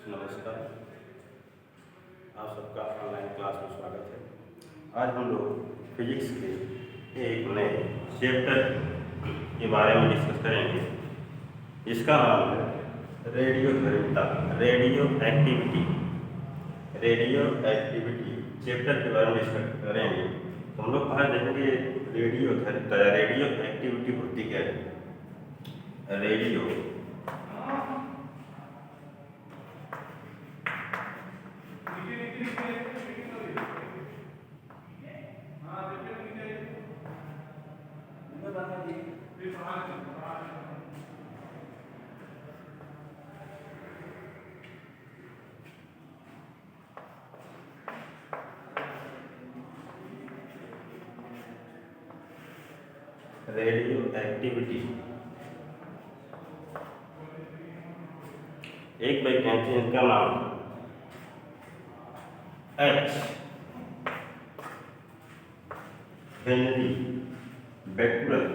नमस्कार। आप सबका ऑनलाइन क्लास में स्वागत है। आज हम लोग फिजिक्स के एक नए चैप्टर के बारे में डिस्कस करेंगे, जिसका नाम है रेडियोधर्मिता, रेडियो एक्टिविटी चैप्टर के बारे में डिस्कस करेंगे। तो हम लोग पहले देखेंगे रेडियोधर्मिता या रेडियो एक्टिविटी होती क्या है। रेडियो रेडियो एक्टिविटी एक वैज्ञानिक है, इनका नाम H Henry Becquerel.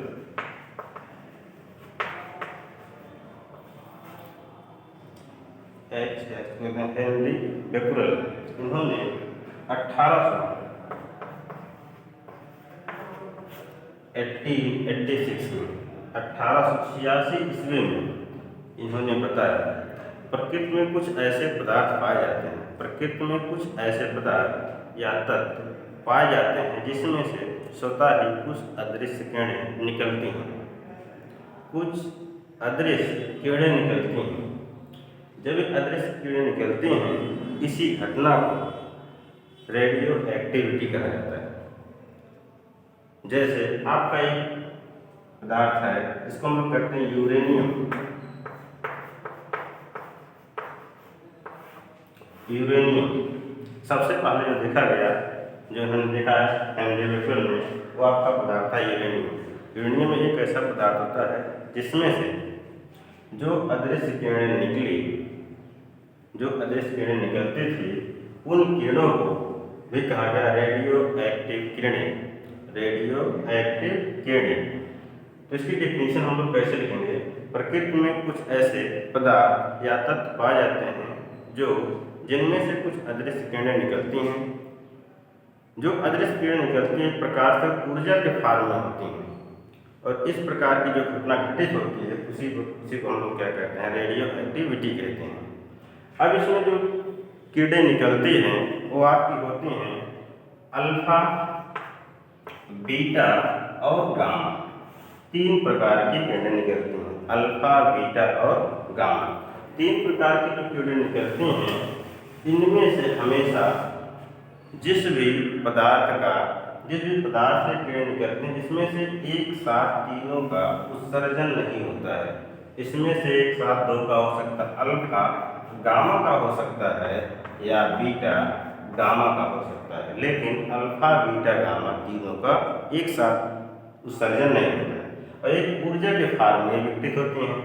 Henry Becquerel, इन्होंने 1886 ईस्वी में इन्होंने बताया प्रकृति में कुछ ऐसे पदार्थ पाए जाते हैं, प्रकृति में कुछ ऐसे पदार्थ या तत्व पाए जाते हैं जिसमें से स्वतः ही कुछ अदृश्य किरणें निकलती हैं, कुछ अदृश्य किरणें निकलती हैं। जब अदृश्य किरणें निकलती हैं, इसी घटना को रेडियो एक्टिविटी कहा जाता है। जैसे आपका एक पदार्थ है, इसको हम लोग कहते हैं यूरेनियम। सबसे पहले जो देखा गया, जो हमने देखा है हेनरी बेक्यूरेल में, वो आपका पदार्थ था यूरेनियम। यूरेनियम एक ऐसा पदार्थ होता है जिसमें से जो अदृश्य किरणें निकलती थी, उन किरणों को भी कहा गया रेडियो एक्टिव किरणें। तो इसकी डेफिनेशन हम लोग कैसे लिखेंगे। प्रकृति में कुछ ऐसे पदार्थ या तत्व पाए जाते हैं जिनमें से कुछ अदृश्य किरणें निकलती हैं। जो अदृश्य किरणें निकलती हैं प्रकाश से ऊर्जा के फॉर्म में होती हैं, और इस प्रकार की जो घटना घटित होती है उसी को हम लोग क्या कहते हैं, रेडियो एक्टिविटी कहते हैं। अब इसमें जो किरणें निकलती हैं वो आपकी होती हैं अल्फा, बीटा और गामा। 3 प्रकार की किरणें निकलती हैं, अल्फा, बीटा और गामा। 3 प्रकार की जो किरणें निकलती हैं, इनमें से हमेशा जिस भी पदार्थ से किरणें निकलती हैं, इसमें से एक साथ तीनों का उत्सर्जन नहीं होता है। इसमें से एक साथ 2 का हो सकता है, अल्फा गामा का हो सकता है या बीटा गामा का हो सकता है, लेकिन अल्फा, बीटा, गामा तीनों का एक साथ उत्सर्जन नहीं होता है और एक ऊर्जा के फॉर्म में विकसित होती हैं।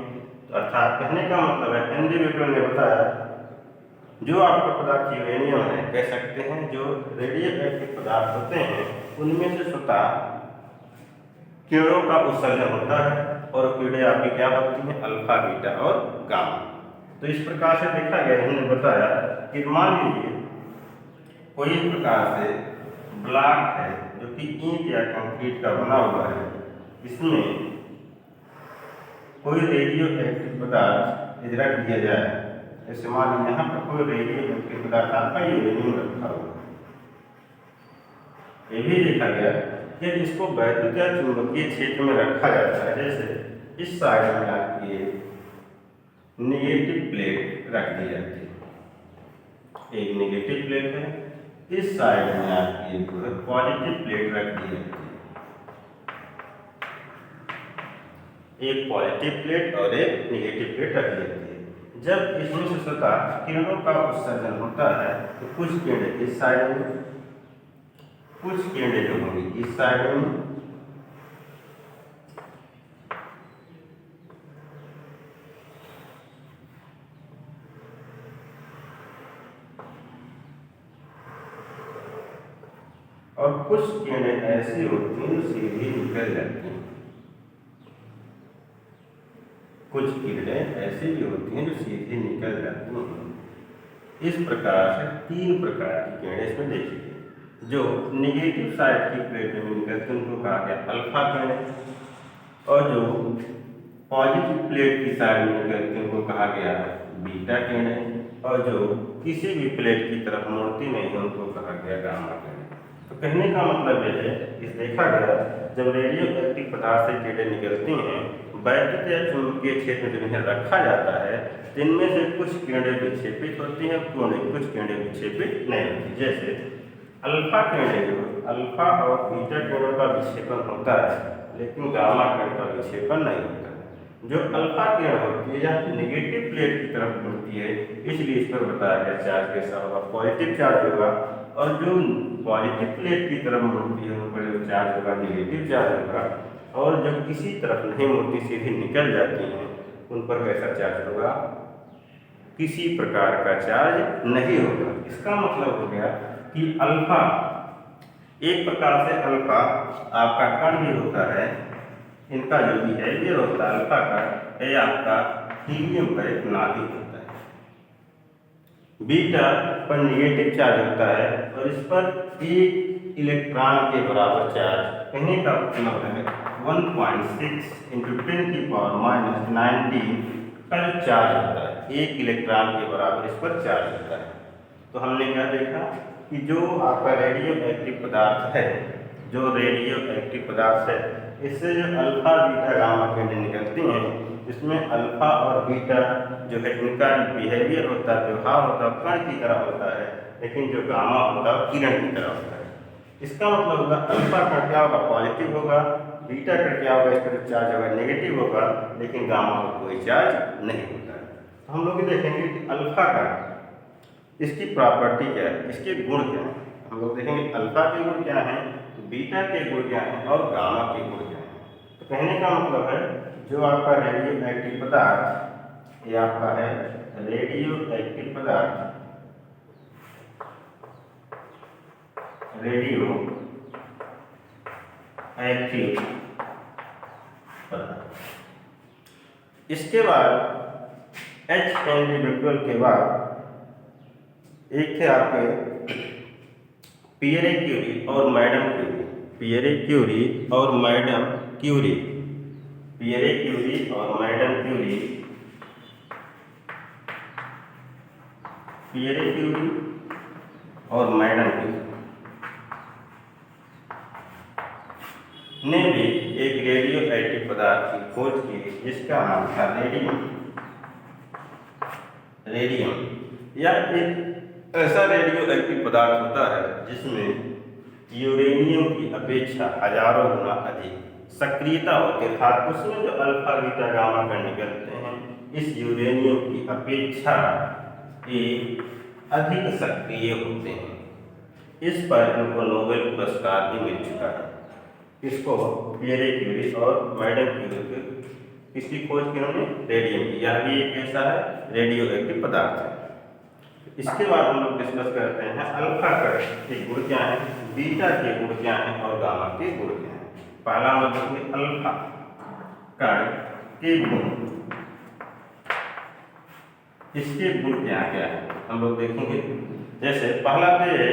तो अर्थात कहने का मतलब है, हेनरी बेक्यूरेल ने बताया जो आपका पदार्थ यूरेनियम है, कह सकते हैं जो रेडियो एक्टिव पदार्थ होते हैं उनमें से स्वतः किरणों का उत्सर्जन होता है, और किरणें आपकी क्या होती हैं, अल्फा, बीटा और गामा। तो इस प्रकार से देखा गया, इन्होंने बताया कि मान लीजिए कोई प्रकार से ब्लॉक है जो कि ईंट या कंक्रीट का बना हुआ है, इसमें कोई रेडियो एक्टिव पदार्थ रख दिया जाए। जैसे मान लीजिए यहाँ पर कोई रेडियो एक्टिव पदार्थ आपका यूरेनियम रखा हुआ है। ये भी देखा गया कि इसको वैद्युत या चुंबकीय क्षेत्र में रखा जाता है। जैसे इस साइड में आपकी नेगेटिव प्लेट रख दी जाती है, एक नेगेटिव प्लेट है, इस साइड में आपकी पॉजिटिव प्लेट रख दी जाती है, एक पॉजिटिव प्लेट और एक नेगेटिव प्लेट रख दी जाती है। जब इसमें से स्वतः किरणों का उत्सर्जन होता है तो कुछ किरणें इस साइड में, कुछ किरणें जो होंगी इस साइड में, और कुछ किरणें ऐसी होती हैं जो सीधी निकल जाती हैं। कुछ किरणें ऐसी भी होती हैं जो सीधी निकल जाती हैं। इस प्रकार से तीन प्रकार की किरणें इसमें देखिए। जो निगेटिव साइड की प्लेट में निकलती हैं उनको कहा गया अल्फा किरणें, और जो पॉजिटिव प्लेट की साइड में निकलती हैं उनको कहा गया बीटा किरणें, और जो किसी भी प्लेट की तरफ मुड़ती नहीं है उनको कहा गया गामा किरणें। तो कहने का मतलब यह है कि देखा गया जब रेडियो एक्टिव पदार्थ से किरणें निकलती हैं, वैद्युत या चुंबकीय क्षेत्र में जब इन्हें रखा जाता है तो इनमें से कुछ किरणें विक्षेपित होती हैं, कुछ किरणें विक्षेपित नहीं होती। जैसे अल्फा किरणें, जो अल्फा और बीटा किरणों का विक्षेपन होता है लेकिन गामा किरण का विक्षेपन नहीं होता। जो अल्फा किरण होती है या नेगेटिव प्लेट की तरफ मुड़ती है, इसलिए इस पर बताया गया चार्ज कैसा होगा, पॉजिटिव चार्ज होगा, और जो पॉजिटिव प्लेट की तरफ मुड़ती है उन पर जो चार्ज होगा नेगेटिव चार्ज होगा, और जो किसी तरफ नहीं मुड़ती सीधे निकल जाती हैं उन पर कैसा चार्ज होगा, किसी प्रकार का चार्ज नहीं होगा। इसका मतलब हो गया कि अल्फा, एक प्रकार से अल्फा आपका कण भी होता है, इनका जो बिहेवियर होता है अल्फा का, यह आपका हीलियम का एक नाभिक होता है। बीटा पर निगेटिव चार्ज होता है और इस पर एक इलेक्ट्रॉन के बराबर चार्ज, कहने का मतलब है 1.6 × 10⁻⁻19 का जो चार्ज होता है, एक इलेक्ट्रॉन के बराबर इस पर चार्ज होता है। तो हमने क्या देखा कि जो आपका रेडियो एक्टिव पदार्थ है, जो रेडियो एक्टिव पदार्थ है, इससे जो अल्फा बीटा गामा किरणें निकलती हैं, इसमें अल्फा और बीटा जो है इनका बिहेवियर होता है, व्यवहार होता है कण की तरह होता है, लेकिन जो गामा होता है किरण की तरह होता है। इसका मतलब होगा अल्फा कण क्या होगा, पॉजिटिव होगा, बीटा कण क्या होगा, इस पर चार्ज होगा नेगेटिव होगा, लेकिन गामा पर कोई चार्ज नहीं होता है। तो हम लोग देखेंगे कि अल्फा कण इसकी प्रॉपर्टी क्या है, इसके गुण क्या है। हम लोग देखेंगे अल्फा के गुण क्या हैं, बीटा के गुण क्या हैं और गामा के गुण क्या हैं। तो कहने का मतलब है जो आपका रेडियो एक्टिव पदार्थ, ये आपका है रेडियो एक्टिव पदार्थ, रेडियो एक्टिव पदार्थ, इसके बाद एच हेनरी बेक्वेल के बाद एक थे आपके पियरे क्यूरी और मैडम क्यूरी, पियरे क्यूरी और मैडम क्यूरी, पियरे क्यूरी और मैडम क्यूरी, पियरे क्यूरी और मैडम क्यूरी ने भी एक रेडियो एक्टिव पदार्थ की खोज की जिसका नाम था रेडियम। रेडियम या एक ऐसा रेडियो एक्टिव पदार्थ होता है जिसमें यूरेनियम की अपेक्षा हजारों गुना अधिक सक्रियता होती है, अर्थात उसमें जो अल्फा बीटा गामा कण निकलते हैं इस यूरेनियम की अपेक्षा ये अधिक सक्रिय होते हैं। इस पर इनको नोबेल पुरस्कार भी मिल चुका है। किसको, पियरे क्यूरी और मैडम क्यूरी को, किसकी खोज की उन्होंने, रेडियम की। यह भी एक ऐसा है रेडियो एक्टिव पदार्थ है। इसके बाद हम लोग डिस्कस करते हैं अल्फा कण के गुण क्या है, बीटा के गुण क्या है और गामा के गुण क्या है। पहला हम लोग देखेंगे अल्फा कण के गुण, इसके गुण क्या क्या है हम लोग देखेंगे। जैसे पहला तो ये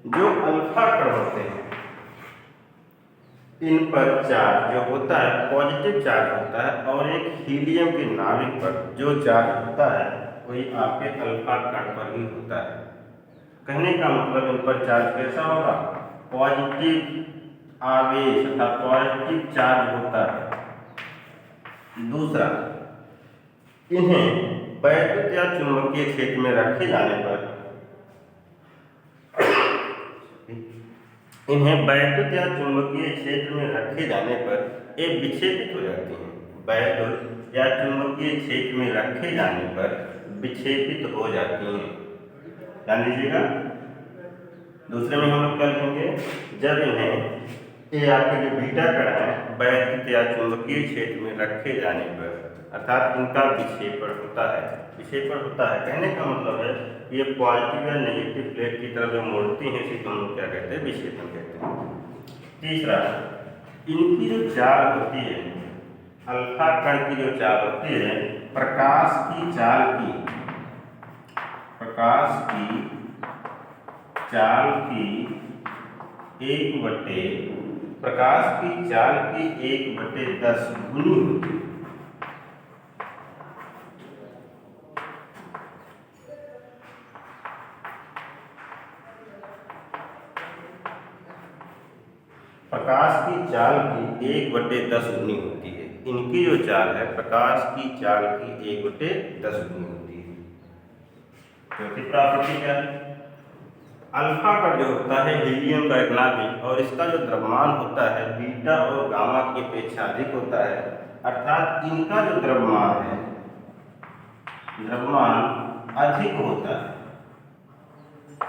जो अल्फा कण होते हैं इन पर चार्ज जो होता है पॉजिटिव चार्ज होता है, और एक हीलियम के नाभिक पर जो चार्ज होता है वही आपके अल्फा कण पर ही होता है। कहने का मतलब इन पर चार्ज कैसा होगा, पॉजिटिव आवेश अर्थात पॉजिटिव चार्ज होता है। दूसरा, इन्हें वैद्युत या चुंबकीय क्षेत्र में रखे जाने पर, इन्हें वैद्युत या चुंबकीय क्षेत्र में रखे जाने पर ये विक्षेपित हो जाती हैं। वैद्युत या चुंबकीय क्षेत्र में रखे जाने पर विक्षेपित हो जाती हैं, ध्यान दीजिएगा। दूसरे में हम लोग क्या लिखेंगे, जब इन्हें ये आपके जो बीटा कण है वैद्युत या चुंबकीय क्षेत्र में रखे जाने पर, अर्थात इनका विक्षेपण होता है, विक्षेपण होता है। कहने का मतलब है ये पॉजिटिव या नेगेटिव प्लेट की तरफ जो मुड़ती हैं इसी को हम लोग क्या कहते हैं, विक्षेपण कहते हैं। तीसरा, इनकी जो चाल होती है, अल्फा कण की जो चाल होती है प्रकाश की चाल की, प्रकाश की चाल की प्रकाश की चाल की 1/10 गुनी होती है। प्रकाश की चाल की 1/10 गुनी होती है। इनकी जो चाल है प्रकाश की चाल की 1/10 गुनी होती है। क्योंकि प्रॉपर्टी क्या है, अल्फा का जो होता है हीलियम का एक नाभिक और इसका जो द्रव्यमान होता है बीटा और गामा की अपेक्षा अधिक होता है, अर्थात इनका जो द्रव्यमान है अधिक होता है,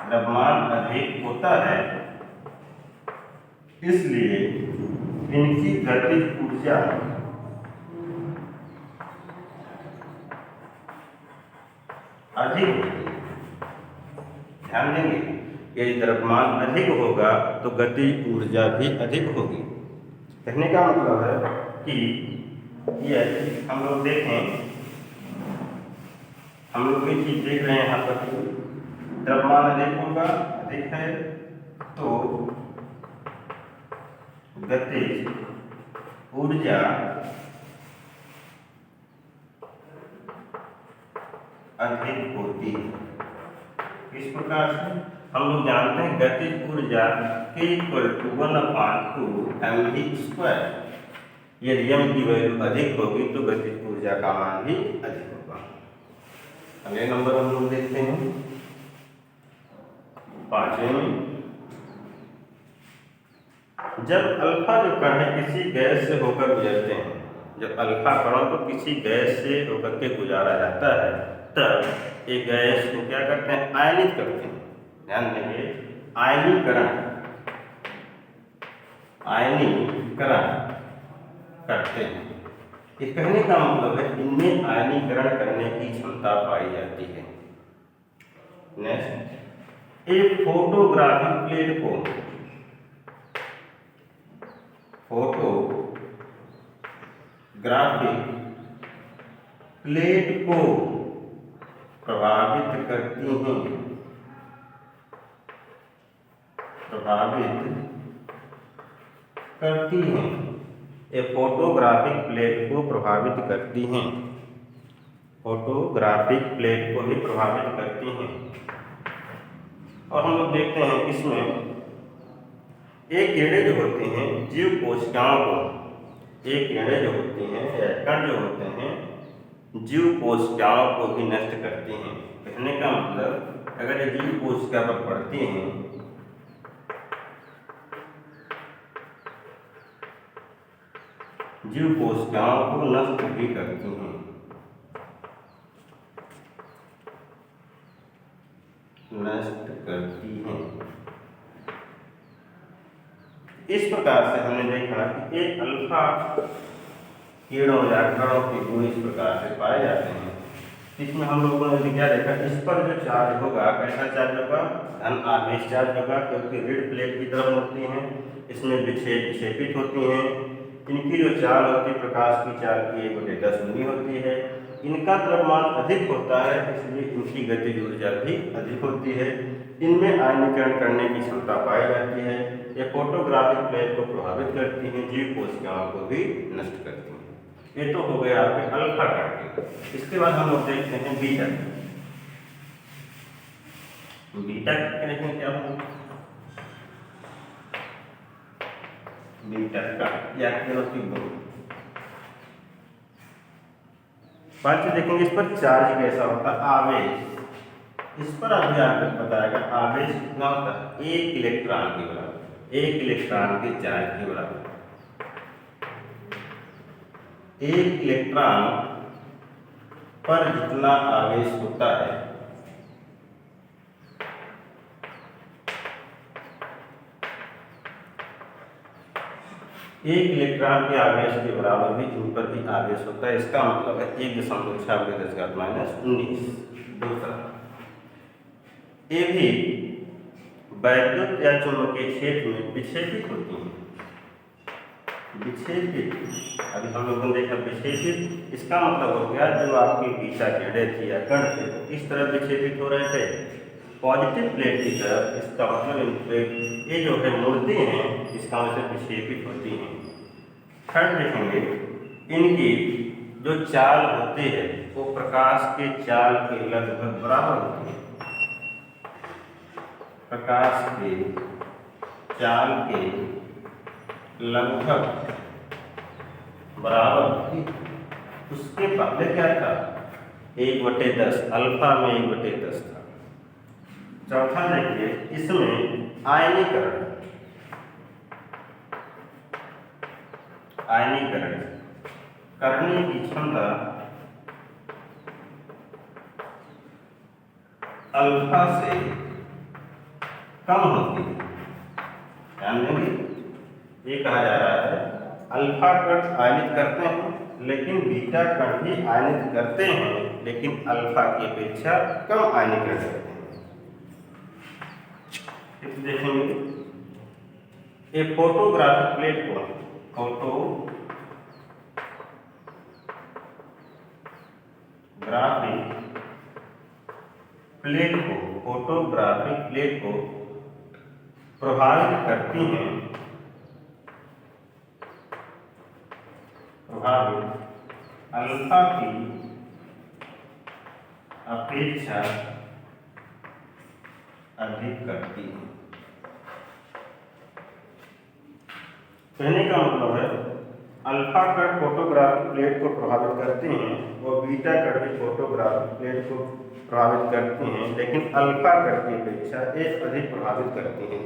द्रव्यमान अधिक होता है, इसलिए इनकी गतिज ऊर्जा अधिक होती है। ध्यान देंगे, यदि द्रव्यमान अधिक होगा तो गतिज ऊर्जा भी अधिक होगी। कहने का मतलब है कि यह हम लोग देखें, हम लोग ये चीज देख रहे हैं यहाँ पर, द्रव्यमान अधिक होगा, अधिक है तो गतिज ऊर्जा अधिक होती है। इस प्रकार से हम लोग जानते हैं गतिज ऊर्जा K = 1/2 mv²। यदि m की वैल्यू अधिक होगी तो गतिज ऊर्जा का मान भी अधिक होगा। अगले नंबर हम लोग देखते हैं 5वें में, जब अल्फा जो कण है किसी गैस से होकर गुजरते हैं, जब अल्फा कणों को किसी गैस से होकर के गुजारा जाता है तब ये गैस को क्या करते हैं, आयनित करते हैं। ध्यान देंगे, आयनीकरण करते हैं। ये कहने का मतलब है इनमें आयनीकरण करने की क्षमता पाई जाती है। नेक्स्ट, एक फोटोग्राफिक प्लेट को प्रभावित करती हैं। ये फोटोग्राफिक प्लेट को प्रभावित करती हैं, फोटोग्राफिक प्लेट को भी प्रभावित करती हैं। और हम लोग देखते हैं इसमें एक किरणें जो होती हैं जीव कोशिकाओं को, एक किरणें जो होती हैं या कण जो होते हैं जीव कोशिकाओं को भी नष्ट करती हैं। कहने का मतलब अगर ये जीव कोशिका पर पड़ती हैं जीव कोशिकाओं को नष्ट भी करती हैं। इस प्रकार से हमने देखा कि एक अल्फा किरणों या कणों के गुण इस प्रकार से पाए जाते हैं। इसमें हम लोगों ने क्या देखा, इस पर जो चार्ज होगा कैसा चार्ज होगा, धन आवेश चार्ज होगा, क्योंकि ऋण प्लेट की तरफ होती हैं, इसमें विक्षेपित होती हैं। इनकी जो चाल होती है प्रकाश की चाल की 1/10 गुनी होती है। इनका द्रव्यमान अधिक होता है, इसलिए इनकी गतिज ऊर्जा भी अधिक होती है। इनमें आयनीकरण करने की क्षमता पाई जाती है। ये फोटोग्राफिक प्लेट को प्रभावित करती हैं, जीव कोशिकाओं को भी नष्ट करती हैं। ये तो हो गया आपके अल्फा कण के। इसके बाद हम लोग देखते हैं बीटा। बीटा कनेक्शन क्या होगा, बीटा का या किरणोत्सर्गी गुण। बात देखेंगे इस पर चार्ज कैसा होता है, आवेश। इस पर अभी आपको बताएगा आवेश कितना होता है, 1 इलेक्ट्रॉन के बराबर, 1 इलेक्ट्रॉन के चार्ज के बराबर। 1 इलेक्ट्रॉन पर जितना आवेश होता है एक इलेक्ट्रॉन के आवेश के बराबर भी इन पर भी आवेश होता है। इसका मतलब है 1.6 दूसरा, ये भी वैद्युत या चुंबकीय क्षेत्र में विक्षेपित होती हैं। विक्षेपित, अभी हम लोगों ने देखा विक्षेपित, इसका मतलब हो गया जो आपके बीटा किरणें थी या कण थे इस तरह विक्षेपित हो रहे थे पॉजिटिव प्लेट की तरफ, इसका मतलब ये जो है मूर्ति हैं इसका मतलब विक्षेपित होती हैं। थर्ड देखेंगे, इनकी जो चाल होती है वो प्रकाश के चाल के लगभग बराबर होती है। प्रकाश के चाल के लगभग बराबर होती। उसके पहले क्या था, 1/10, अल्फा में 1/10 था। चौथा देखिए, इसमें आयनीकरण करने की क्षमता अल्फा से कम होती है। ध्यान देंगे, ये कहा जा रहा है अल्फा कण आयनित करते हैं लेकिन बीटा कण भी आयनित करते हैं, लेकिन अल्फा की अपेक्षा कम आयनीकरण करते हैं। देखेंगे, ये फोटोग्राफिक प्लेट को फोटोग्राफिक प्लेट को प्रभावित करती हैं, अल्फा की अपेक्षा अधिक करती है। कहने का मतलब है अल्फा कण फोटोग्राफिक प्लेट को प्रभावित करते हैं, वो बीटा कण भी फोटोग्राफिक प्लेट को प्रभावित करती हैं, लेकिन अल्फा कण की अपेक्षा ये अधिक प्रभावित करती हैं।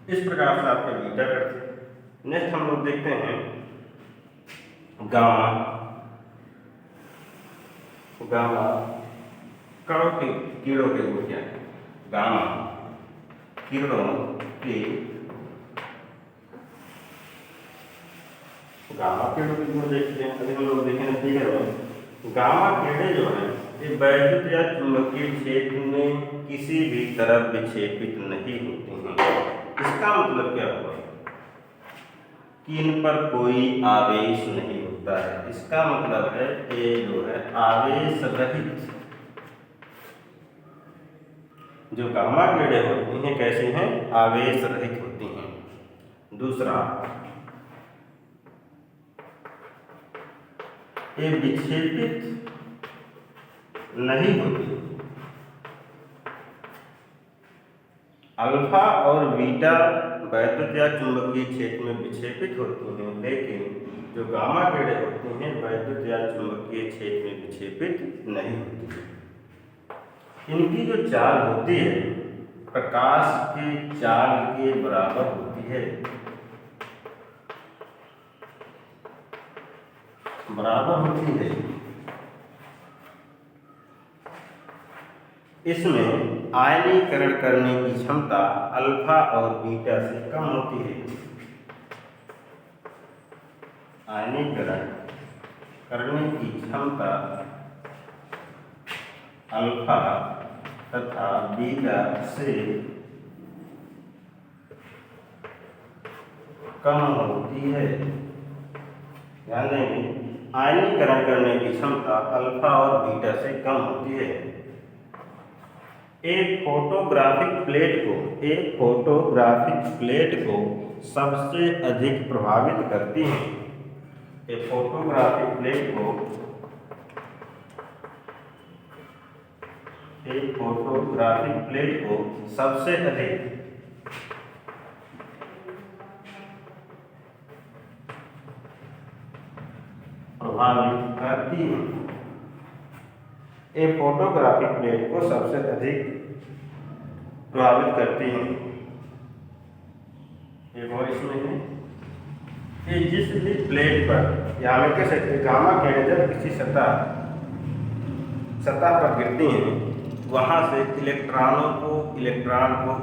इस प्रकार से आपके बीटा कण थे। नेक्स्ट हम लोग देखते हैं गामा कणों के कीड़ों के गुण क्या है। गामा किरणों के गुण देखते हैं। अभी हम लोग देखेंगे फिगर में, गामा किरणें जो है ये वैद्युत या चुंबकीय क्षेत्र में किसी भी तरफ विक्षेपित नहीं होती हैं। इसका मतलब क्या हुआ कि इन पर कोई आवेश नहीं होता है। इसका मतलब है ये जो है आवेश रहित, जो गामा किरणें होती हैं कैसी हैं, आवेश रहित होती हैं। दूसरा, ये विक्षेपित नहीं होती। अल्फा और बीटा वैद्युत या चुंबकीय क्षेत्र में विक्षेपित होती हैं, लेकिन जो गामा किरणें होती हैं वैद्युत या चुंबकीय क्षेत्र में विक्षेपित नहीं होती। इनकी जो चाल होती है प्रकाश के चाल के बराबर होती है, इसमें आयनीकरण करने की क्षमता अल्फा और बीटा से कम होती है। आयनीकरण करने की क्षमता अल्फा तथा बीटा से कम होती है। ध्यान देंगे, आयनीकरण करने की क्षमता अल्फा और बीटा से कम होती है। एक फोटोग्राफिक प्लेट को सबसे अधिक प्रभावित करती है। एक फोटोग्राफिक प्लेट को सबसे अधिक प्रभावित करती है। एक फोटोग्राफिक प्लेट को सबसे अधिक प्रभावित करती है। एक और इसमें है कि जिस भी प्लेट पर या हम कह सकते गामा किरणें जब किसी सतह पर गिरती हैं वहाँ से इलेक्ट्रॉन को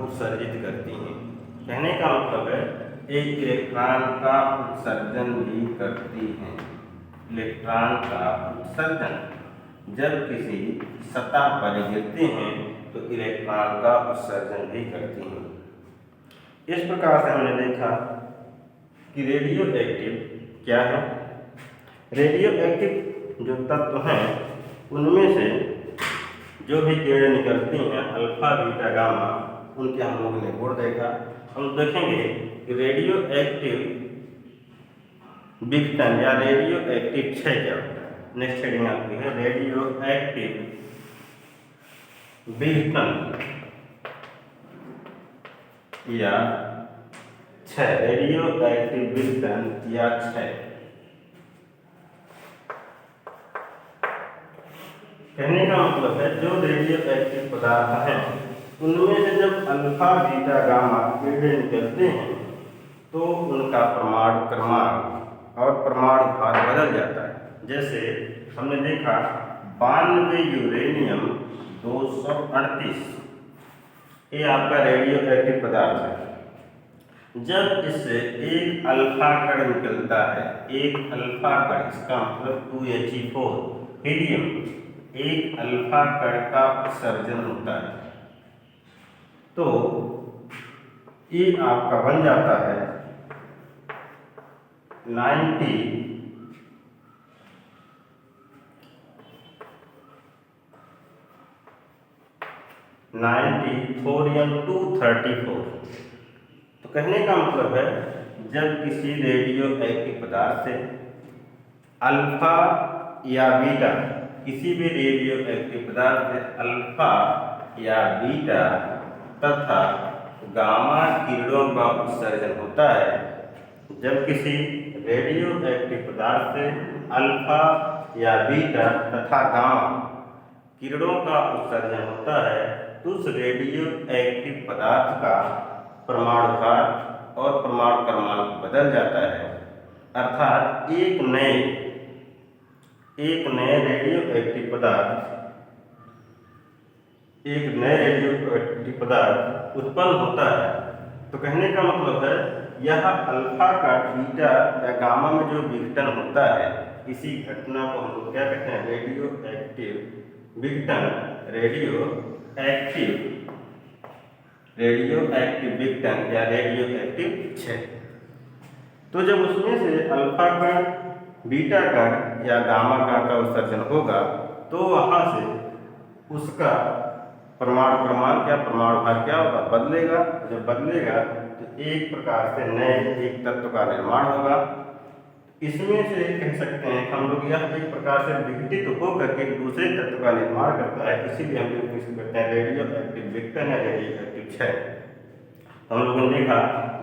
उत्सर्जित करती हैं। कहने का मतलब है एक इलेक्ट्रॉन का उत्सर्जन भी करती हैं। इलेक्ट्रॉन का उत्सर्जन जब किसी सतह पर गिरते हैं तो इलेक्ट्रॉन का उत्सर्जन भी करती हैं। इस प्रकार से हमने देखा कि रेडियो एक्टिव क्या है। रेडियो एक्टिव जो तत्व हैं उनमें से जो भी किरणें निकलती हैं अल्फा बीटा गामा, उनके हम लोगों ने गुण देखा। हम देखेंगे कि रेडियो एक्टिव विघटन या रेडियो एक्टिव क्षय क्या होता है। नेक्स्ट हेडिंग आपकी है रेडियो एक्टिव विघटन या क्षय। रेडियो एक्टिव विघटन या क्षय कहने का मतलब है जो रेडियो एक्टिव पदार्थ हैं उनमें से जब अल्फा बीटा गामा किरणें निकलते हैं तो उनका परमाणु क्रमांक और परमाणु भार बदल जाता है। जैसे हमने देखा 92 यूरेनियम 238, ये आपका रेडियो एक्टिव पदार्थ है। जब इससे एक अल्फा कण निकलता है, एक अल्फा कण, इसका मतलब 2He4 हीलियम, एक अल्फा कण का उत्सर्जन होता है, तो ये आपका बन जाता है 94M234। तो कहने का मतलब है जब किसी रेडियो एक्टिव पदार्थ से अल्फा या बीटा, किसी भी रेडियो एक्टिव पदार्थ से अल्फा या बीटा तथा गामा किरणों का उत्सर्जन होता है, जब किसी रेडियो एक्टिव पदार्थ से अल्फा या बीटा तथा गामा किरणों का उत्सर्जन होता है तो उस रेडियो एक्टिव पदार्थ का परमाणु भार और परमाणु क्रमांक बदल जाता है। अर्थात एक नए रेडियो एक्टिव पदार्थ उत्पन्न होता है। तो कहने का मतलब है यह अल्फा का बीटा या गामा में जो विघटन होता है, इसी घटना को हम लोग क्या कहते हैं, रेडियो एक्टिव विघटन, रेडियो एक्टिव विघटन या रेडियो एक्टिव क्षय। तो जब उसमें से अल्फा कण, बीटा कण या गामा कण का उत्सर्जन होगा तो वहां से उसका परमाणु क्रमांक या परमाणु भार क्या होगा, बदलेगा। जब बदलेगा तो एक प्रकार से नए एक तत्व का निर्माण होगा। इसमें से कह सकते हैं हम लोग यह एक प्रकार से विघटित होकर के दूसरे तत्व का निर्माण करता है, इसीलिए हम लोग इसको कहते हैं रेडियो एक्टिव विघटन या रेडियो एक्टिव क्षय। हम लोगों ने देखा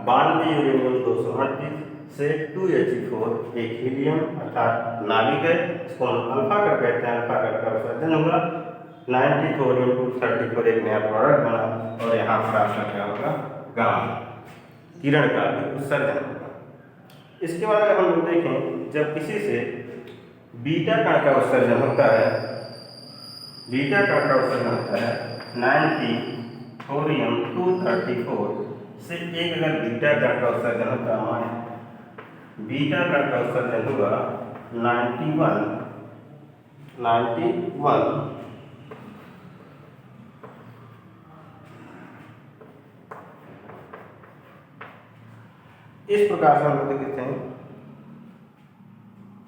92 यूरेनियम 238 से 2He4 एक हीलियम अर्थात नाभिक है, इसको हम अल्फा कण कहते हैं, अल्फा कण का उत्सर्जन होगा। 94M234 एक नया प्रोडक्ट बना और यहाँ पर आपका क्या होगा, गामा किरण का भी उत्सर्जन होगा। इसके बाद अगर हम लोग देखें जब किसी से बीटा कण का उत्सर्जन होता है, 94M234 से एक अगर बीटा कण का उत्सर्जन होता है, बीटा कण का उत्सर्जन होगा 91 इस प्रकार से हम लोग देखते हैं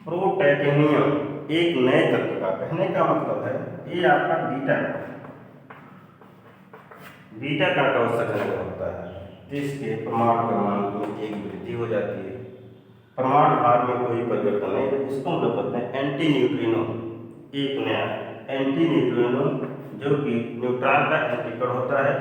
प्रोटैटिनियम एक नए तत्व का। कहने का मतलब है ये आपका बीटा कण का उत्सर्जन होता है, जिसके परमाणु क्रमांक में एक वृद्धि हो जाती है, परमाणु भार में कोई परिवर्तन नहीं है। इसको हम लोग कहते हैं एंटी न्यूट्रिनो, एक नया एंटी न्यूट्रिनो जो कि न्यूट्रॉन का एंटीकण होता है।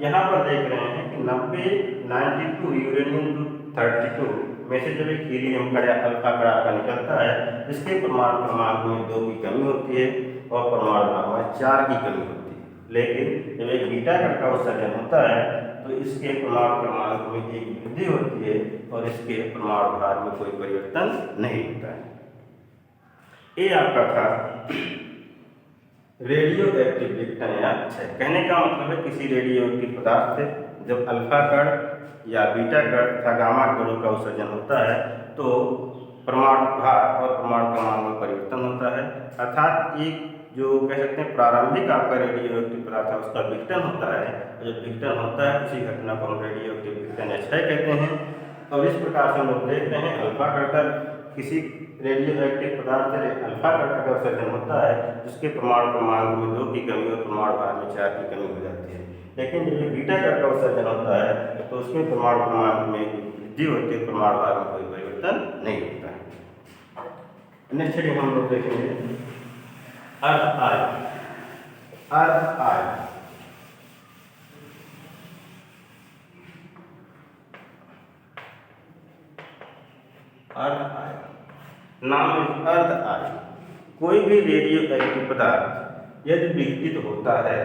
यहाँ पर देख रहे हैं कि 92 यूरेनियम 232 में से जब एक हीलियम कण या अल्फा कण आपका निकलता है, इसके परमाणु क्रमांक में 2 की कमी होती है और परमाणु भार में 4 की कमी होती है। लेकिन जब एक बीटा कण का उत्सर्जन होता है तो इसके परमाणु क्रमांक में एक वृद्धि होती है और इसके परमाणु भार में कोई परिवर्तन नहीं होता है। ये आपका था रेडियो एक्टिव विघटन या क्षय। कहने का मतलब है किसी रेडियो एक्टिव पदार्थ से जब अल्फा कण या बीटा कण तथा गामा कणों का उत्सर्जन होता है तो परमाणु भार और परमाणु क्रमांक में परिवर्तन होता है। अर्थात एक जो कह सकते हैं प्रारंभिक आपका रेडियो एक्टिव पदार्थ है उसका विघटन होता है, और जब विघटन होता है उसी घटना को हम रेडियो एक्टिव विघटन या क्षय कहते हैं। और इस प्रकार से हम लोग देख रहे हैं अल्फा कण किसी रेडियो एक्टिव पदार्थ से अल्फा कण का उत्सर्जन होता है जिसके परमाणु क्रमांक में 2 की कमी और परमाणु भार में 4 की कमी हो जाती है। लेकिन जब ये बीटा कण का उत्सर्जन होता है तो उसमें परमाणु क्रमांक में वृद्धि होती है, परमाणु भार में कोई परिवर्तन नहीं होता है। नेक्स्ट हेडिंग हम लोग देखेंगे अर्ध आय। अर्ध आय अर्ध आय नाम अर्ध आय। कोई भी रेडियो एक्टिव पदार्थ यदि विघटित होता है,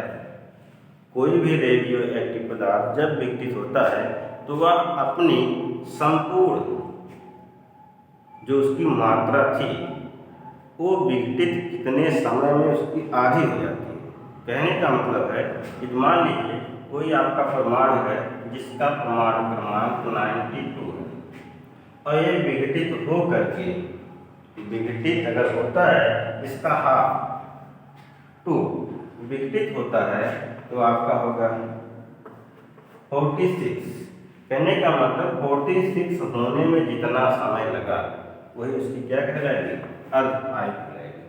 कोई भी रेडियो एक्टिव पदार्थ जब विघटित होता है तो वह अपनी संपूर्ण जो उसकी मात्रा थी वो विघटित कितने समय में उसकी आधी हो जाती है। कहने का मतलब है कि मान लीजिए कोई आपका परमाणु है जिसका परमाणु क्रमांक 92 है और ये विघटित हो करके विघटित अगर होता है इसका हाफ 2 विघटित होता है तो आपका होगा 46। कहने का मतलब 46 होने में जितना समय लगा वही उसकी क्या कहलाएगी, अर्ध आय कहलाएगी।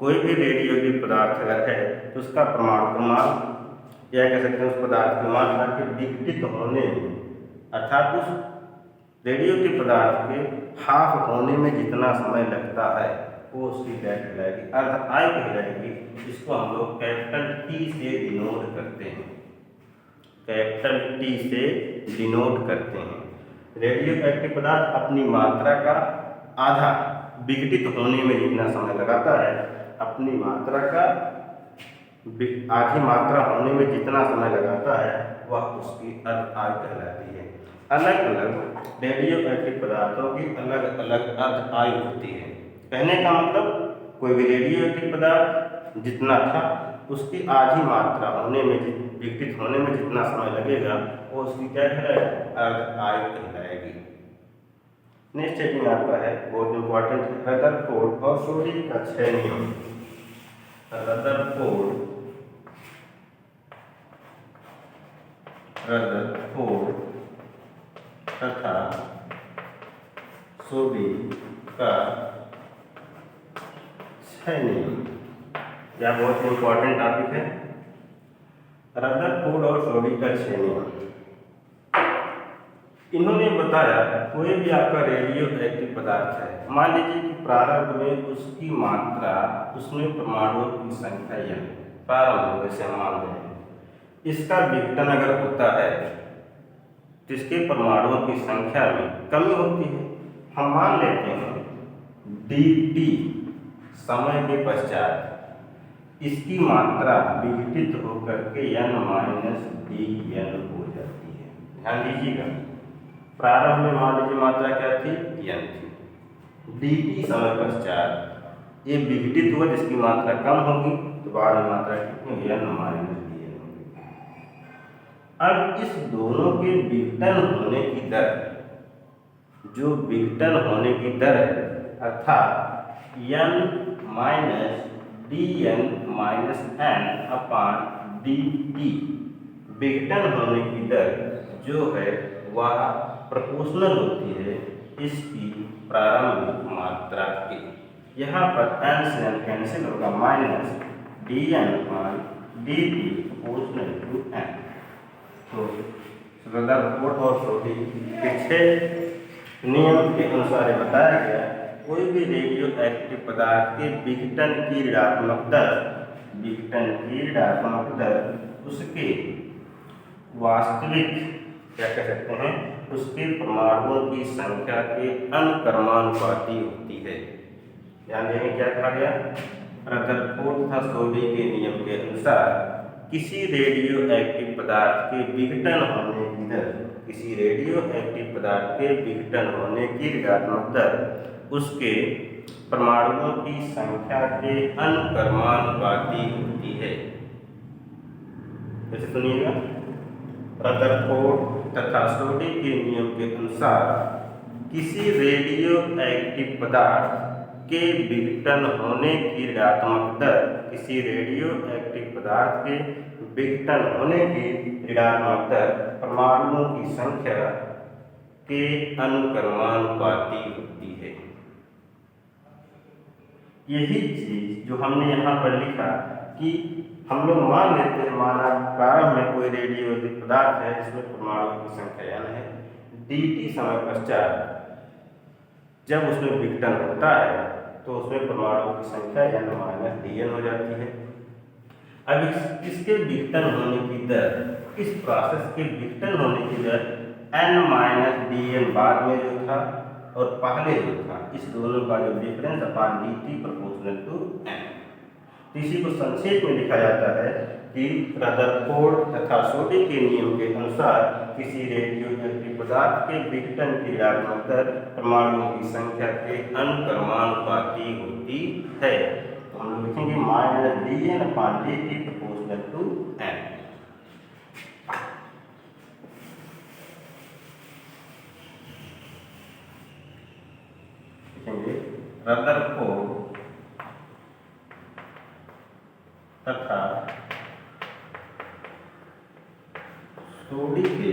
कोई भी रेडियोएक्टिव पदार्थ अगर है तो उसका परमाणु क्रमांक या कह सकते हैं उस पदार्थ की मात्रा के विघटित होने में, अर्थात उस रेडियोएक्टिव पदार्थ के हाफ होने में जितना समय लगता है वो उसकी क्या कहलाएगी, अर्ध आय कहलाएगी। इसको हम लोग कैपिटल टी से डिनोट करते हैं, कैपिटल टी से डिनोट करते हैं। रेडियोएक्टिव पदार्थ अपनी मात्रा का आधा विघटित होने में जितना समय लगाता है, अपनी मात्रा का आधी मात्रा होने में जितना समय लगाता है वह उसकी अर्ध आय कहलाती है। अलग अलग रेडियोएक्टिव पदार्थों की अलग अलग अर्ध आय होती है। कहने का मतलब कोई भी रेडियोएक्टिव पदार्थ जितना था उसकी आधी मात्रा होने में विघटित होने में जितना समय लगेगा वो उसकी क्या कहलाएगी, अर्ध आय कहलाएगी। नेक्स्ट हेडिंग आपका है बहुत इंपॉर्टेंट, रदरफोर्ड और सोडी का 6 नियम। रदरफोर्ड तथा सोडी का 6 नियम, यह बहुत इंपॉर्टेंट टॉपिक है। रदरफोर्ड और सोडी का 6 नियम। इन्होंने बताया कोई भी आपका रेडियो एक्टिव पदार्थ है, मान लीजिए कि प्रारंभ में उसकी मात्रा, उसमें परमाणुओं की संख्या या प्रारंभ में से मान रहे हैं, इसका विघटन अगर होता है तो इसके परमाणुओं की संख्या में कमी होती है। हम मान लेते हैं dt समय के पश्चात इसकी मात्रा विघटित होकर के n - dn हो जाती है। ध्यान दीजिएगा, प्रारंभ में मान लीजिए मात्रा क्या थी, n थी, dt समय पश्चात ये विघटित हुआ जिसकी मात्रा कम होगी तो बाद में मात्रा कितनी, n - dn होगी। अब इस दोनों के विघटन होने की दर, जो विघटन होने की दर है अर्थात n - dn - n अपान dt, विघटन होने की दर जो है वह प्रोपोर्शनल होती है इसकी प्रारंभिक मात्रा के। यहाँ पर n से n कैंसिल होगा, minus dn upon dt proportional to n। तो रदरफोर्ड और सोडी के 6 नियम के अनुसार बताया गया कोई भी रेडियो एक्टिव पदार्थ के विघटन की ऋणात्मक दर उसके वास्तविक क्या कह सकते हैं, उसके परमाणुओं की संख्या के अनुक्रमानुपाती होती है। ध्यान देंगे क्या कहा गया, रदरफोर्ड तथा सोडी के नियम के अनुसार किसी रेडियो एक्टिव पदार्थ के विघटन होने की दर, किसी रेडियो एक्टिव पदार्थ के विघटन होने की ऋणात्मक दर उसके परमाणुओं की संख्या के अनुक्रमानुपाती होती है। जैसे सुनिएगा, रदरफोर्ड तथा सोडी के नियम के अनुसार किसी रेडियो एक्टिव पदार्थ के विघटन होने की ऋणात्मक दर किसी रेडियो एक्टिव पदार्थ के विघटन होने की ऋणात्मक दर परमाणुओं की संख्या के अनुक्रमानुपाती होती है। यही चीज जो हमने यहाँ पर लिखा कि हम लोग मान लेते हैं, माना प्रारंभ में कोई रेडियो एक्टिव पदार्थ है जिसमें परमाणुओं की संख्या n है, dt समय पश्चात जब उसमें विघटन होता है तो उसमें परमाणुओं की संख्या n माइनस dn हो जाती है। अब इसके विघटन होने की दर, इस प्रोसेस के विघटन होने की दर n माइनस dn बाद में जो था और पहले जो था, इस दोनों का जो difference upon dt proportional to n। इसी को संक्षेप में लिखा जाता है कि रदरफोर्ड तथा सोडी के नियम के अनुसार किसी रेडियोएक्टिव पदार्थ के विघटन की ऋणात्मक दर परमाणुओं की संख्या के अनुक्रमानुपाती होती है। तो हम लोग लिखेंगे minus dn upon dt proportional to n। लिखेंगे रदरफोर्ड तथा सोडी के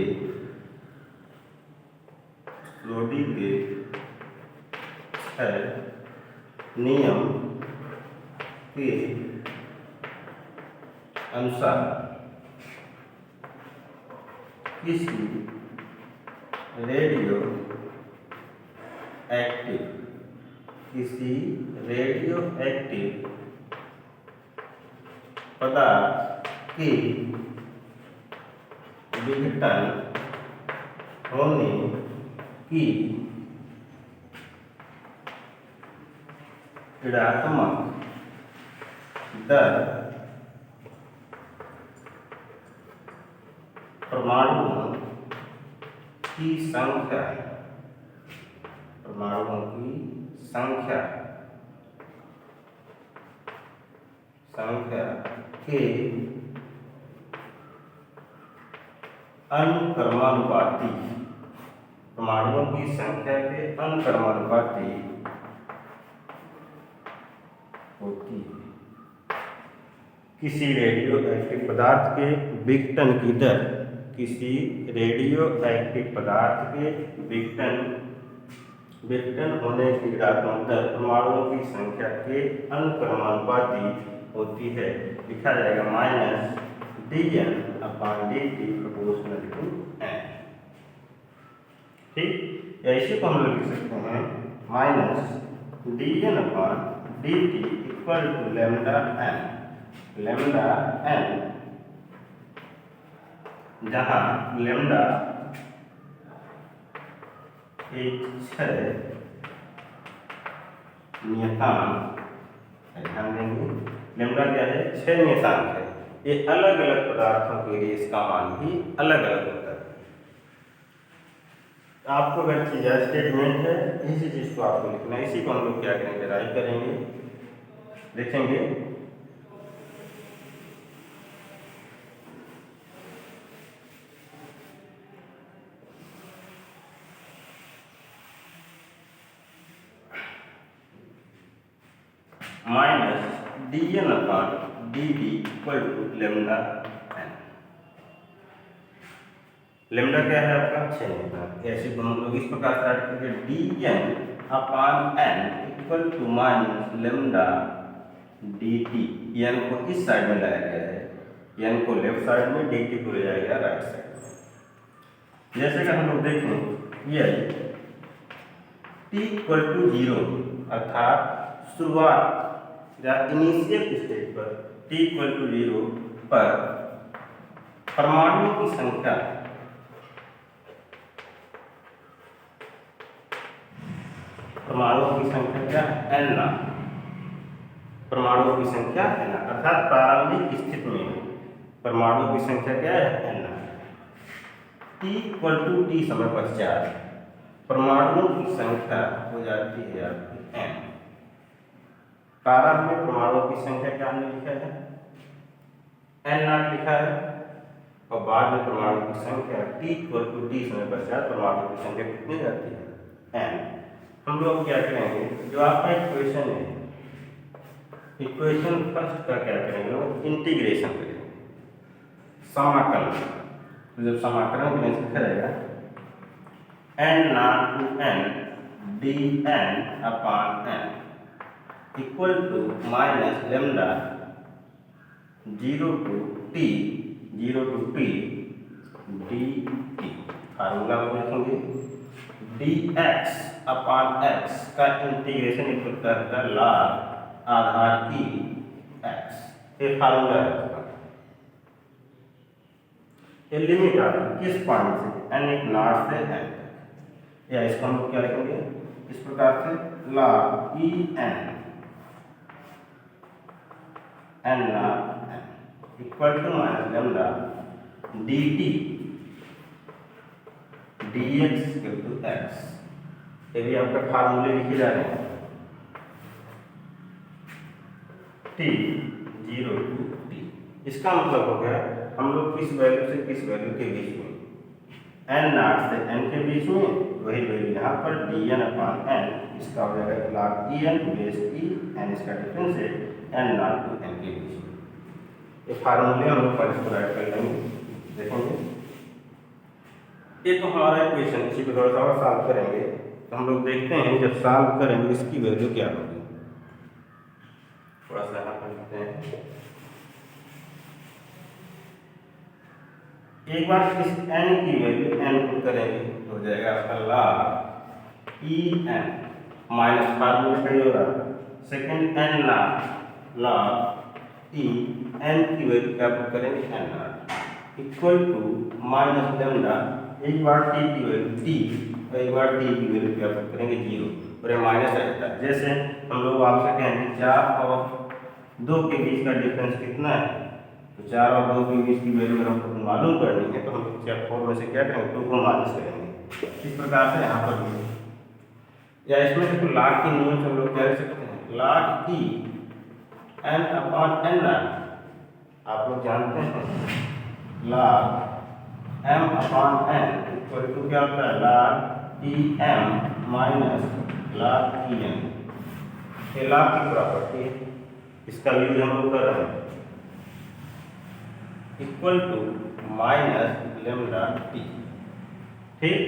नियम के अनुसार किसी रेडियो एक्टिव पदार्थ के विघटन होने की ऋणात्मक दर परमाणुओं की संख्या के अनुक्रमानुपाती, परमाणुओं की संख्या के अनुक्रमानुपाती होती है। किसी रेडियोएक्टिव पदार्थ के विघटन की दर, किसी रेडियोएक्टिव पदार्थ के विघटन होने की ऋणात्मक दर परमाणुओं की संख्या के अनुक्रमानुपाती होती है। लिखा जाएगा minus dn upon dt proportional to n। ठीक, ऐसे को हम लोग लिख सकते हैं minus dn upon dt equal to lambda n, जहाँ लेमडा एक क्षय नियतांक है। ध्यान देंगे लेमडा क्या है, क्षय नियतांक है। ये अलग अलग पदार्थों के लिए इसका मान भी अलग अलग होता है। आपको अगर चीज़ स्टेटमेंट है, इसी चीज़ को आपको लिखना है। इसी को हम लोग क्या करेंगे, राइट करेंगे, देखेंगे minus dn upon dt equal to lambda n। Lambda क्या है आपका, क्षय नियतांक। ऐसे को हम लोग इस प्रकार से राइट करेंगे dn upon n equal to minus lambda dt। n को इस साइड में लाया गया है, n को लेफ्ट साइड में, dt को ले जाया गया राइट साइड में। जैसे कि हम लोग देखें ये t इक्वल टू 0 अर्थात शुरुआत या इनिशियल स्टेज पर t इक्वल टू 0 पर परमाणुओं की संख्या क्या n, परमाणुओं की संख्या n, अर्थात प्रारंभिक स्थिति में परमाणुओं की संख्या क्या है, n। t equal to t समय पश्चात परमाणुओं की संख्या हो जाती है आपकी n। प्रारंभ में परमाणुओं की संख्या क्या हमने लिखा है, n0 लिखा है, और बाद में परमाणु की संख्या t इक्वल टू t समय पश्चात परमाणु की संख्या कितनी जाती है, n। हम लोग क्या करेंगे, जो आपका इक्वेशन है, इक्वेशन फर्स्ट का क्या करेंगे, इंटीग्रेशन करेंगे, समाकलन। तो जब समाकलन करेंगे तो क्या रहेगा, n naught to n dn upon n equal to minus lambda 0 to t dt। Formula को लिखेंगे, dx अपॉन x का इंटीग्रेशन इक्वल करता है log आधार की x। ये फार्मूला है। ये लिमिट आ रही किस पॉइंट से, n नॉट से n तक, या इसको हम लोग क्या लिखेंगे इस प्रकार से, log e n naught equal to minus lambda dt dx to x। ये भी आपका फार्मूले लिखे जा रहे हैं, t 0 टू t। इसका मतलब हो गया हम लोग किस वैल्यू से किस वैल्यू के बीच में, n नॉट से n के बीच में, वही वैल्यू यहाँ पर dn अपॉन n, इसका हो जाएगा log en base e n, इसका डिफरेंस है n नॉट टू n के बीच में। ये फार्मूले हम लोग पर इसको राइट कर लेंगे, देखेंगे। ये तो हमारा इक्वेशन, इसी को थोड़ा सा और सॉल्व करेंगे तो हम लोग देखते हैं जब सॉल्व करेंगे इसकी वैल्यू क्या होगी। थोड़ा सा यहाँ पर लिखते हैं, एक बार इस n की वैल्यू n पुट करेंगे तो हो जाएगा आपका log e n minus formula का होगा second n naught log e n की वैल्यू क्या पुट करेंगे, n naught equal to minus lambda, एक बार t की वैल्यू t और एक बार t की वैल्यू क्या पुट करेंगे 0, और ये माइनस रहता है। जैसे हम लोग आपसे कहेंगे 4 और 2 के बीच का डिफरेंस कितना है, तो 4 और 2 के बीच की वैल्यू अगर हमको मालूम करनी है तो हम 4 में से क्या करेंगे, 2 को माइनस करेंगे। इस प्रकार से यहाँ पर भी, या इसमें से log के नियम से हम लोग क्या लिख सकते हैं, log e n upon n naught. आप लोग जानते हैं log m upon n equal to क्या होता है, log e m minus log e n। ये log की प्रॉपर्टी है, इसका यूज हम लोग कर रहे हैं, equal to minus lambda t. ठीक,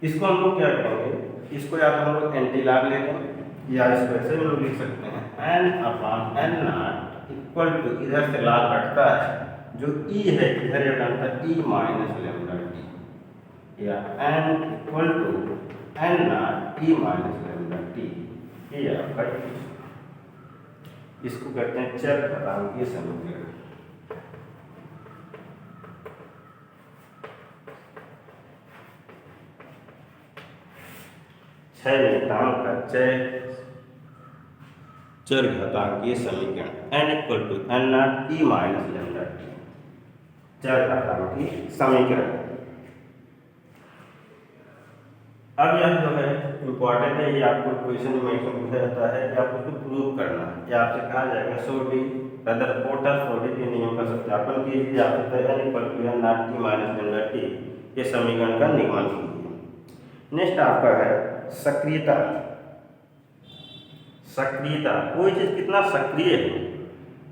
इसको हम लोग क्या करेंगे, इसको या तो हम लोग एंटी लॉग ले लें, या इसको ऐसे हम लोग लिख सकते हैं n upon n naught equal to, इधर से लॉग घटता है, जो e है इधर ये बनता है e माइनस लेमडा टी, या n equal to n naught e minus lambda t. ये आपका इसको कहते हैं चर घातांकीय समीकरण। छह नियतांक का चर घातांकीय समीकरण n equal to n naught e minus lambda t, चर घातांकीय समीकरण। अब यह जो है इम्पॉर्टेंट है, ये आपको क्वेश्चन में पूछा जाता है कि आपको उसको प्रूव करना है, या आपसे कहा जाएगा सोडी पोर्टर सोडी के नियम का सत्यापन कीजिए, आपसे n equal to n naught e minus lambda t, ये समीकरण का निगमन कीजिए। नेक्स्ट आपका है सक्रियता। सक्रियता, कोई चीज़ कितना सक्रिय है,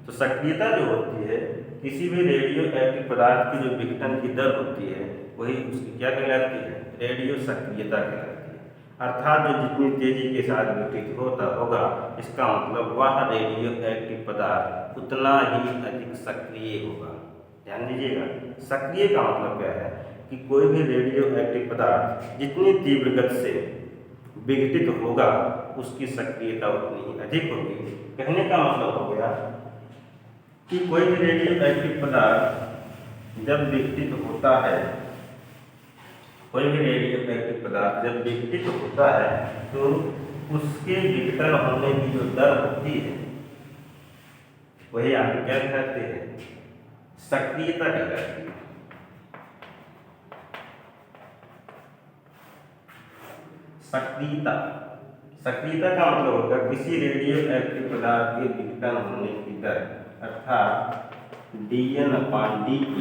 तो सक्रियता जो होती है किसी भी रेडियो एक्टिव पदार्थ की जो विघटन की दर होती है वही उसकी क्या कहलाती है, रेडियो सक्रियता कहलाती है। अर्थात जो जितनी तेजी के साथ विघटित होता होगा, इसका मतलब वह रेडियो एक्टिव पदार्थ उतना ही अधिक सक्रिय होगा। ध्यान दीजिएगा, सक्रिय का मतलब क्या है कि कोई भी रेडियो एक्टिव पदार्थ जितनी तीव्र गति से विघटित होगा उसकी सक्रियता उतनी ही अधिक होगी। कहने का मतलब हो गया कि कोई भी रेडियो एक्टिव पदार्थ जब विघटित होता है, कोई भी रेडियो एक्टिव पदार्थ जब विघटित होता है तो उसके विघटन होने की जो दर होती है वही आप क्या कहते हैं, सक्रियता कहलाती है। सक्रियता, सक्रियता का मतलब होगा किसी रेडियो एक्टिव पदार्थ के विघटन होने की दर, अर्थात dn/dt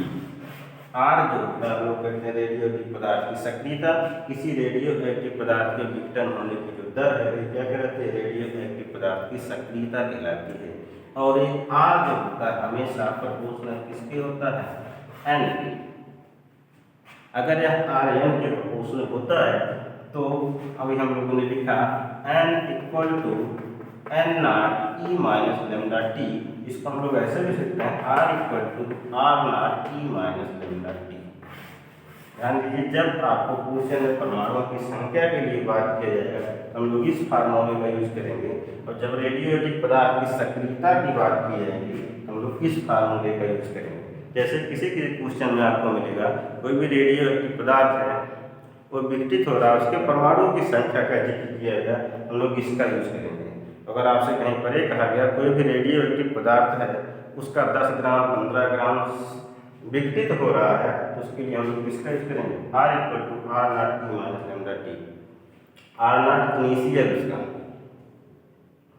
आर जो होता है हम लोग कहते हैं रेडियो एक्टिव पदार्थ की सक्रियता। किसी रेडियो एक्टिव पदार्थ के विघटन होने की जो दर है ये क्या कहलाती है, रेडियो एक्टिव पदार्थ की सक्रियता कहलाती है। और ये आर जो होता है हमेशा प्रोपोर्शनल किसके होता है, एन के। अगर यह आर एन के प्रोपोर्शनल होता है तो अभी हम लोगों ने लिखा n equal to n naught e minus lambda t. इसको हम लोग ऐसे भी लिखते हैं r equal to r naught e minus lambda t. ध्यान दीजिए, जब आपको क्वेश्चन में परमाणुओं की संख्या के लिए बात किया जाएगा हम लोग इस फार्मूले का यूज करेंगे, और जब रेडियोएक्टिव पदार्थ की सक्रियता की बात की जाएगी हम लोग इस फार्मूले का यूज करेंगे। जैसे किसी क्वेश्चन में आपको मिलेगा कोई भी रेडियोएक्टिव पदार्थ है वो विघटित हो रहा है, उसके परमाणुओं की संख्या का जिक्र किया गया, हम लोग इसका यूज करेंगे। अगर आपसे कहीं पर कहा गया कोई भी रेडियोएक्टिव पदार्थ है उसका 10 ग्राम 15 ग्राम विघटित हो रहा है तो उसके लिए हम लोग किसका यूज करेंगे, r equal to r naught e minus lambda t. R naught initial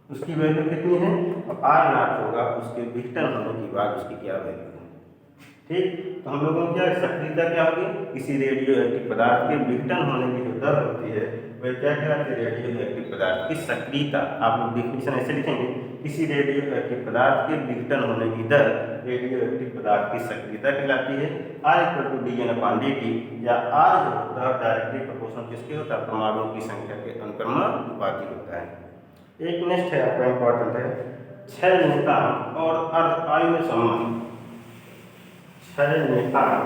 उसकी वैल्यू कितनी है, और आर नॉट होगा उसके विघटन होने के बाद उसकी क्या वैल्यू है। ठीक, तो हम लोगों को क्या सक्रियता क्या होगी, किसी रेडियोएक्टिव पदार्थ के विघटन होने की जो दर होती है वह क्या कहलाती है, रेडियोएक्टिव पदार्थ की सक्रियता। आप लोग डिफिनेशन ऐसे लिखेंगे, किसी रेडियोएक्टिव पदार्थ के विघटन होने की दर रेडियोएक्टिव पदार्थ की सक्रियता कहलाती है। R equal to d n upon d t, या आर जो होता है डायरेक्टली प्रोपोर्शनल किसके होता है, परमाणुओं की संख्या के अनुक्रमानुपाती होता है। एक नेक्स्ट है आपका इंपॉर्टेंट है, 6 नियतांक और अर्ध आयु में संबंध। 6 नियतांक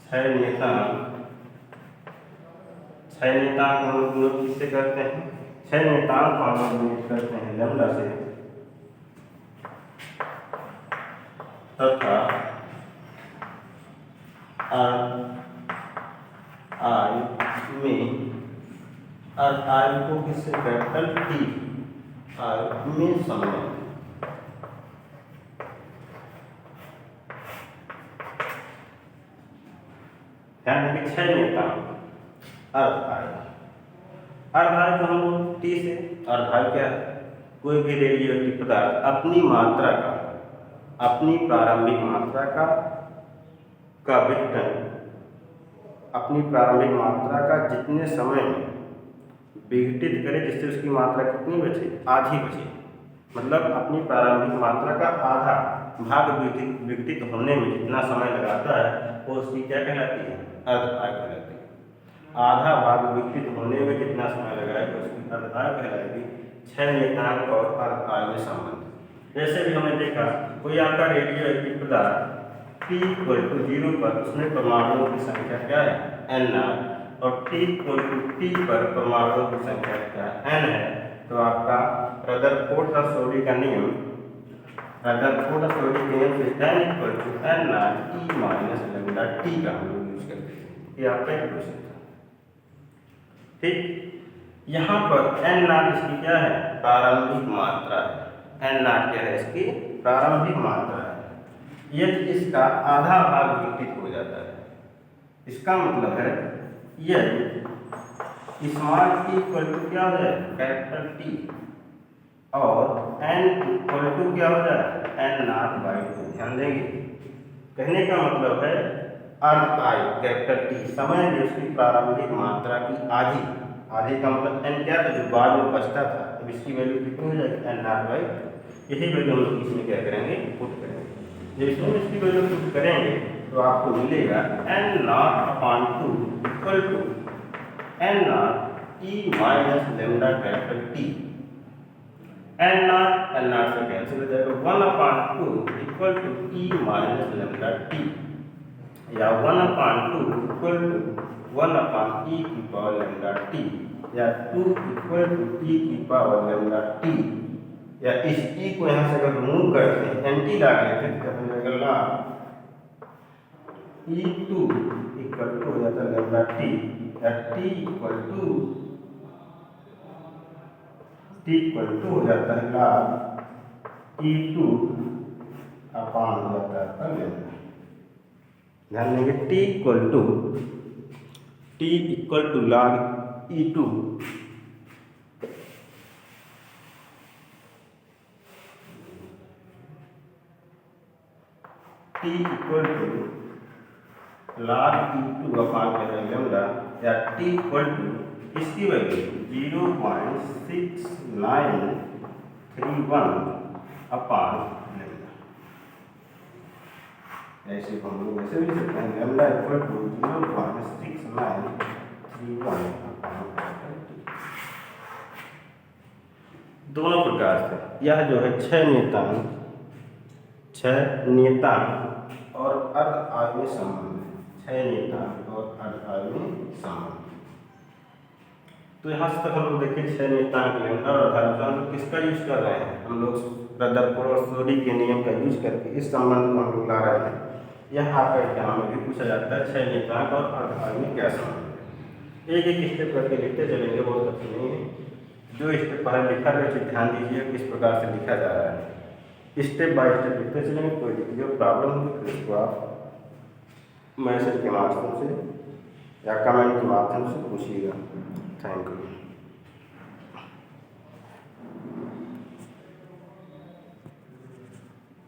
6 नियतांक 6 नियतांक हम लोग किससे करते हैं, 6 नियतांक हम लोग यूज करते हैं लैम्डा से तथा आई को किससे कैपिटल टी आई में समय। ध्यान रखिए 6 नियतांक अर्धायु को हम लोग टी से, अर्धायु क्या है, कोई भी रेडियोएक्टिव पदार्थ अपनी मात्रा का, अपनी प्रारंभिक मात्रा का विघटन, अपनी प्रारंभिक मात्रा का जितने समय में विघटित करे जिससे उसकी मात्रा कितनी बचे, आधी बचे, मतलब अपनी प्रारंभिक मात्रा का आधा भाग विघटित होने में जितना समय लगाता है वो उसकी क्या कहलाती है, अर्धायु कहलाती है। आधा भाग विघटित होने में जितना समय लगाएगा उसकी अर्धायु कहलाएगी। 6 नियतांक और अर्धायु में संबंध। जैसे भी हमने देखा कोई आपका रेडियोएक्टिव पदार्थ T इक्वल टू 0 पर उसमें परमाणुओं की संख्या क्या है, n0, और T इक्वल टू T पर परमाणुओं की संख्या क्या है, n है, तो आपका रदरफोर्ड-रसौली का नियम, रदरफोर्ड-रसौली के नियम से n equal to n0 E minus lambda T का हम लोग यूज करते हैं। ये आपका इक्वेशन था। ठीक, यहाँ पर n0 इसकी क्या है, प्रारंभिक मात्रा है। n0 क्या है, इसकी प्रारंभिक मात्रा है। यदि इसका आधा भाग विघटित हो जाता है, इसका मतलब है यदि स्मॉल टी इक्वल टू क्या हो जाए, कैपिटल टी, और n इक्वल टू क्या हो जाए, n0/2। ध्यान देंगे, कहने का मतलब है अर्धायु कैपिटल टी समय में उसकी प्रारंभिक मात्रा की आधी का मतलब n क्या था, जो बाद में बचता था, अब इसकी वैल्यू कितनी हो जाएगी, n0/2। यही वैल्यू हम लोग इसमें क्या करेंगे, पुट करेंगे। जब इसमें इसकी वैल्यू पुट करेंगे तो आपको मिलेगा n0/2 equal to n0 E minus lambda capital t. n0 से कैंसिल हो जाएगा, 1/2 equal to E minus lambda t, या 1/2 इक्वल टू 1/e की पावर लेमडा टी, या 2 इक्वल टू e की पावर लेमडा टी, या इस e को यहाँ से अगर रिमूव करते हैं, एंटी ला लेते हैं तो मिलेगा लाभ E2 इक्वल टू हो जाता है लेमडा टी, या t इक्वल टू हो जाता है लाभ E2 अपान हो जाता है लेमडा। ध्यान देंगे t equal to log E2 t equal to log E2 upon lambda या टी इक्वल टू इसकी वैल्यू 0.6931 अपान लैम्डा। ऐसे हम लोग वैसे भी सकते हैं लैम्डा इक्वल टू 0.6931 अपान दोनों प्रकार से। यह जो है 6 नियतांक और अर्ध आयनीय संबंध, 6 नियतांक और अर्ध आयनीय संबंध। तो यहाँ से तक हम लोग देखिए 6 नियतांक लैम्डा और आधार हम लोग किसका यूज कर रहे हैं, हम लोग रदरफोर्ड और सोडी के नियम का यूज करके इस संबंध को हम लोग ला रहे हैं। यह आपका एग्जाम में भी पूछा जाता है 6 नियतांक और अर्ध आयनीय क्या संबंध है। एक एक स्टेप करके लिखते चलेंगे, बहुत अच्छी नहीं है। जो स्टेप पहले लिखा रहे उसे ध्यान दीजिए किस प्रकार से लिखा जा रहा है। स्टेप बाय स्टेप लिखते चलेंगे। कोई जो प्रॉब्लम हो तो इसको आप मैसेज के माध्यम से या कमेंट के माध्यम से पूछिएगा। Thank you.